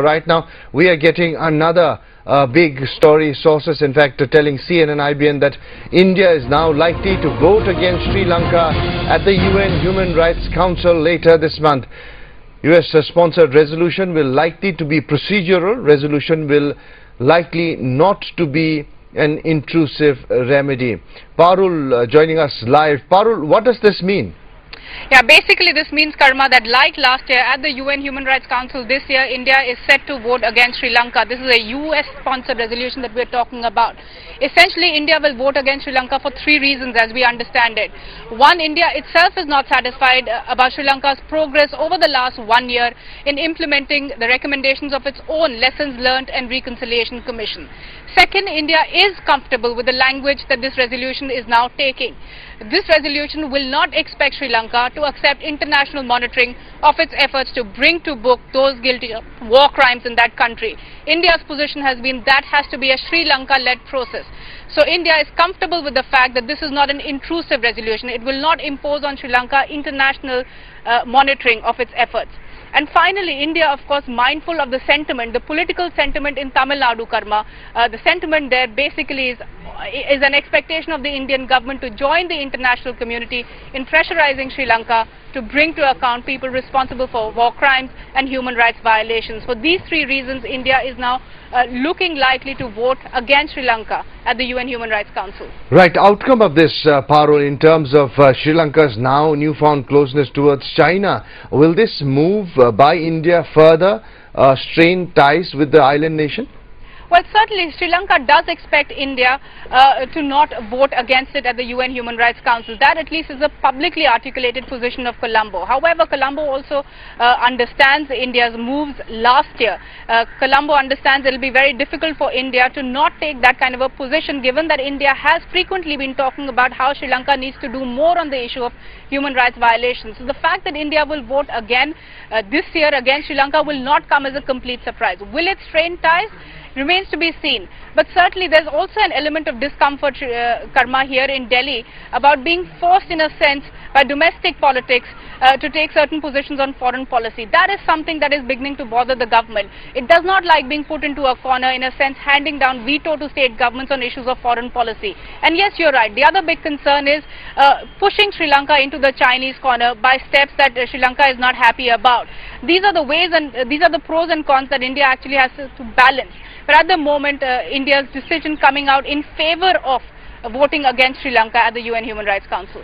right now we are getting another big story. Sources in fact are telling CNN IBN that India is now likely to vote against Sri Lanka at the UN Human Rights Council later this month. US-sponsored resolution will likely to be procedural. Resolution will likely not to be an intrusive remedy. Parul joining us live. Parul, what does this mean? Yeah, basically this means, Karma, that like last year at the UN Human Rights Council, this year India is set to vote against Sri Lanka. This is a US-sponsored resolution that we're talking about. Essentially, India will vote against Sri Lanka for three reasons as we understand it. One, India itself is not satisfied about Sri Lanka's progress over the last 1 year in implementing the recommendations of its own Lessons Learned and Reconciliation Commission. Second, India is comfortable with the language that this resolution is now taking. This resolution will not expect Sri Lanka to accept international monitoring of its efforts to bring to book those guilty of war crimes in that country. India's position has been that has to be a Sri Lanka-led process. So India is comfortable with the fact that this is not an intrusive resolution. It will not impose on Sri Lanka international monitoring of its efforts. And finally, India, of course, mindful of the sentiment, the political sentiment in Tamil Nadu, Karma. The sentiment there basically is an expectation of the Indian government to join the international community in pressurizing Sri Lanka to bring to account people responsible for war crimes and human rights violations. For these three reasons, India is now looking likely to vote against Sri Lanka at the UN Human Rights Council. Right. Outcome of this, Parul, in terms of Sri Lanka's now newfound closeness towards China, will this move by India further strain ties with the island nation? Well, certainly Sri Lanka does expect India to not vote against it at the UN Human Rights Council. That at least is a publicly articulated position of Colombo. However, Colombo also understands India's moves last year. Colombo understands it will be very difficult for India to not take that kind of a position, given that India has frequently been talking about how Sri Lanka needs to do more on the issue of human rights violations. So the fact that India will vote again this year against Sri Lanka will not come as a complete surprise. Will it strain ties? Remains to be seen. But certainly there's also an element of discomfort, Karma, here in Delhi about being forced in a sense by domestic politics to take certain positions on foreign policy. That is something that is beginning to bother the government. It does not like being put into a corner, in a sense handing down veto to state governments on issues of foreign policy. And yes, you're right. The other big concern is pushing Sri Lanka into the Chinese corner by steps that Sri Lanka is not happy about. These are the ways and these are the pros and cons that India actually has to balance. But at the moment, India's decision coming out in favor of voting against Sri Lanka at the UN Human Rights Council.